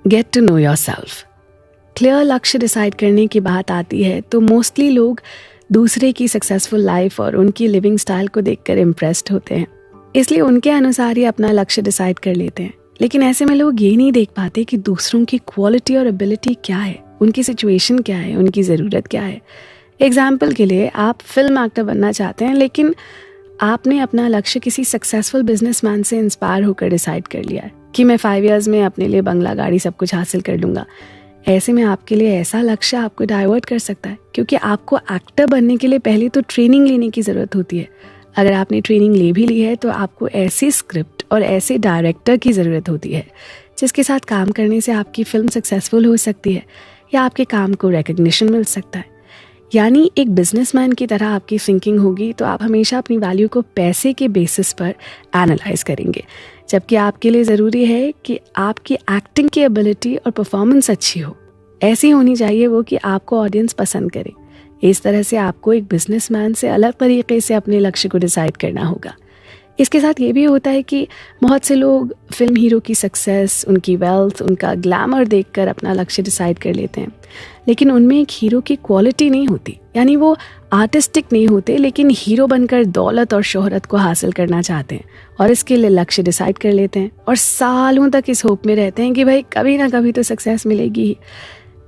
Gate to know yourself. Clear लक्ष्य decide करने की बात आती है तो मोस्टली लोग दूसरे की सक्सेसफुल लाइफ और उनकी लिविंग स्टाइल को देखकर इम्प्रेस्ड होते हैं, इसलिए उनके अनुसार ही अपना लक्ष्य डिसाइड कर लेते हैं। लेकिन ऐसे में लोग ये नहीं देख पाते कि दूसरों की क्वालिटी और एबिलिटी क्या है, उनकी सिचुएशन क्या है, उनकी ज़रूरत क्या है। एग्जाम्पल के लिए, आप फिल्म एक्टर बनना चाहते हैं, लेकिन आपने अपना लक्ष्य किसी सक्सेसफुल बिजनेसमैन से इंस्पायर होकर डिसाइड कर लिया है कि मैं 5 years में अपने लिए बंगला, गाड़ी सब कुछ हासिल कर लूँगा। ऐसे में आपके लिए ऐसा लक्ष्य आपको डाइवर्ट कर सकता है, क्योंकि आपको एक्टर बनने के लिए पहले तो ट्रेनिंग लेने की ज़रूरत होती है। अगर आपने ट्रेनिंग ले भी ली है तो आपको ऐसी स्क्रिप्ट और ऐसे डायरेक्टर की ज़रूरत होती है जिसके साथ काम करने से आपकी फिल्म सक्सेसफुल हो सकती है या आपके काम को रिकग्निशन मिल सकता है। यानी एक बिजनेसमैन की तरह आपकी थिंकिंग होगी तो आप हमेशा अपनी वैल्यू को पैसे के बेसिस पर एनालाइज करेंगे, जबकि आपके लिए ज़रूरी है कि आपकी एक्टिंग की एबिलिटी और परफॉर्मेंस अच्छी हो। ऐसी होनी चाहिए वो कि आपको ऑडियंस पसंद करे। इस तरह से आपको एक बिजनेसमैन से अलग तरीके से अपने लक्ष्य को डिसाइड करना होगा। इसके साथ ये भी होता है कि बहुत से लोग फिल्म हीरो की सक्सेस, उनकी वेल्थ, उनका ग्लैमर देखकर अपना लक्ष्य डिसाइड कर लेते हैं, लेकिन उनमें एक हीरो की क्वालिटी नहीं होती। यानी वो आर्टिस्टिक नहीं होते, लेकिन हीरो बनकर दौलत और शोहरत को हासिल करना चाहते हैं और इसके लिए लक्ष्य डिसाइड कर लेते हैं और सालों तक इस होप में रहते हैं कि भाई कभी ना कभी तो सक्सेस मिलेगी ही।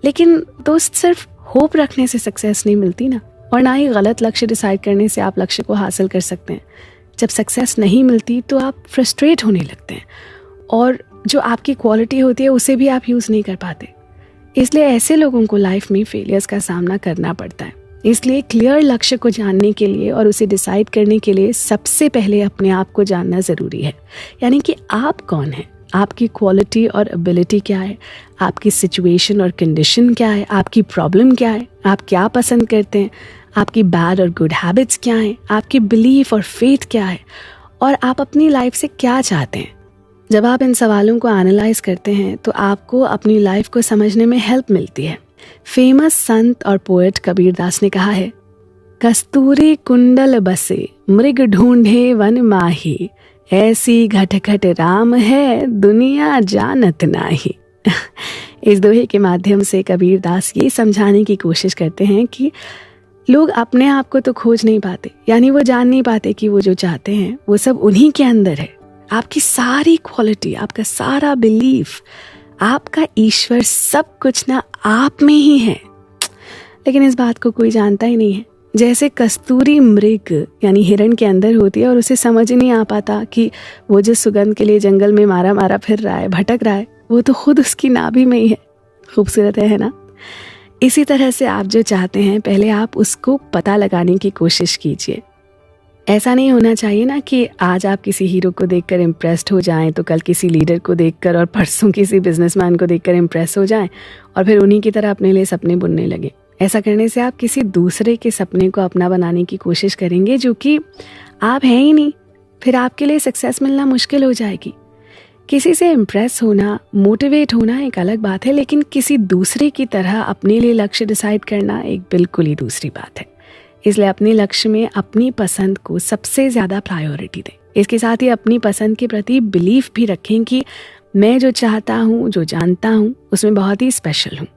लेकिन दोस्त, सिर्फ होप रखने से सक्सेस नहीं मिलती ना, और ना ही गलत लक्ष्य डिसाइड करने से आप लक्ष्य को हासिल कर सकते हैं। जब सक्सेस नहीं मिलती तो आप फ्रस्ट्रेट होने लगते हैं और जो आपकी क्वालिटी होती है उसे भी आप यूज़ नहीं कर पाते। इसलिए ऐसे लोगों को लाइफ में फेलियर्स का सामना करना पड़ता है। इसलिए क्लियर लक्ष्य को जानने के लिए और उसे डिसाइड करने के लिए सबसे पहले अपने आप को जानना ज़रूरी है। यानी कि आप कौन हैं, आपकी क्वालिटी और एबिलिटी क्या है, आपकी सिचुएशन और कंडीशन क्या है, आपकी प्रॉब्लम क्या है, आप क्या पसंद करते हैं, आपकी बैड और गुड हैबिट्स क्या हैं, आपकी बिलीफ और फेथ क्या है, और आप अपनी लाइफ से क्या चाहते हैं। जब आप इन सवालों को एनालाइज करते हैं तो आपको अपनी लाइफ को समझने में हेल्प मिलती है। फेमस संत और पोएट कबीर दास ने कहा है, कस्तूरी कुंडल बसे मृग ढूंढे वन माही, ऐसी घटघट राम है दुनिया जानत नाही। इस दोहे के माध्यम से कबीर दास ये समझाने की कोशिश करते हैं कि लोग अपने आप को तो खोज नहीं पाते, यानी वो जान नहीं पाते कि वो जो चाहते हैं वो सब उन्हीं के अंदर है। आपकी सारी क्वालिटी, आपका सारा बिलीफ, आपका ईश्वर, सब कुछ ना आप में ही है, लेकिन इस बात को कोई जानता ही नहीं है। जैसे कस्तूरी मृग यानी हिरण के अंदर होती है और उसे समझ ही नहीं आ पाता कि वो जिस सुगंध के लिए जंगल में मारा मारा फिर रहा है, भटक रहा है, वो तो खुद उसकी नाभि में ही है। खूबसूरत है ना? इसी तरह से आप जो चाहते हैं पहले आप उसको पता लगाने की कोशिश कीजिए। ऐसा नहीं होना चाहिए ना कि आज आप किसी हीरो को देखकर इम्प्रेस्ड हो जाएं तो कल किसी लीडर को देखकर और परसों किसी बिजनेसमैन को देखकर इम्प्रेस हो जाएं और फिर उन्हीं की तरह अपने लिए सपने बुनने लगे। ऐसा करने से आप किसी दूसरे के सपने को अपना बनाने की कोशिश करेंगे जो कि आप हैं ही नहीं। फिर आपके लिए सक्सेस मिलना मुश्किल हो जाएगी। किसी से इम्प्रेस होना, मोटिवेट होना एक अलग बात है, लेकिन किसी दूसरे की तरह अपने लिए लक्ष्य डिसाइड करना एक बिल्कुल ही दूसरी बात है। इसलिए अपने लक्ष्य में अपनी पसंद को सबसे ज़्यादा प्रायोरिटी दें। इसके साथ ही अपनी पसंद के प्रति बिलीफ भी रखें कि मैं जो चाहता हूँ, जो जानता हूँ, उसमें बहुत ही स्पेशल हूँ।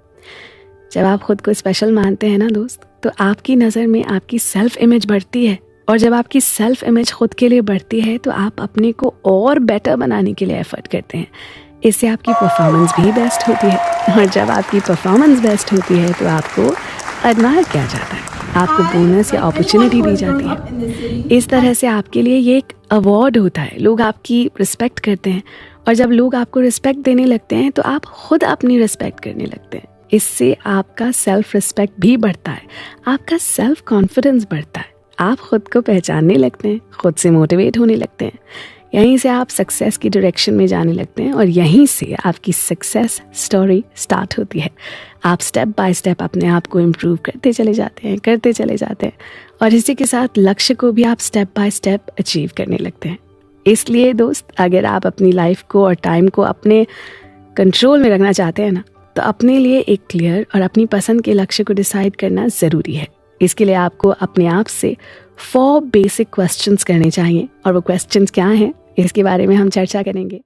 जब आप खुद को स्पेशल मानते हैं ना दोस्त, तो आपकी नज़र में आपकी सेल्फ इमेज बढ़ती है, और जब आपकी सेल्फ इमेज खुद के लिए बढ़ती है तो आप अपने को और बेटर बनाने के लिए एफर्ट करते हैं। इससे आपकी परफॉर्मेंस भी बेस्ट होती है, और जब आपकी परफॉर्मेंस बेस्ट होती है तो आपको एडमायर किया जाता है, आपको बोनस या अपॉर्चुनिटी दी जाती है। इस तरह से आपके लिए ये एक अवार्ड होता है, लोग आपकी रिस्पेक्ट करते हैं, और जब लोग आपको रिस्पेक्ट देने लगते हैं तो आप खुद अपनी रिस्पेक्ट करने लगते हैं। इससे आपका सेल्फ रिस्पेक्ट भी बढ़ता है, आपका सेल्फ कॉन्फिडेंस बढ़ता है, आप खुद को पहचानने लगते हैं, खुद से मोटिवेट होने लगते हैं। यहीं से आप सक्सेस की डायरेक्शन में जाने लगते हैं और यहीं से आपकी सक्सेस स्टोरी स्टार्ट होती है। आप स्टेप बाय स्टेप अपने आप को इम्प्रूव करते चले जाते हैं और इसी के साथ लक्ष्य को भी आप स्टेप बाय स्टेप अचीव करने लगते हैं। इसलिए दोस्त, अगर आप अपनी लाइफ को और टाइम को अपने कंट्रोल में रखना चाहते हैं ना, तो अपने लिए एक क्लियर और अपनी पसंद के लक्ष्य को डिसाइड करना ज़रूरी है। इसके लिए आपको अपने आप से 4 बेसिक क्वेश्चंस करने चाहिए, और वो क्वेश्चंस क्या हैं इसके बारे में हम चर्चा करेंगे।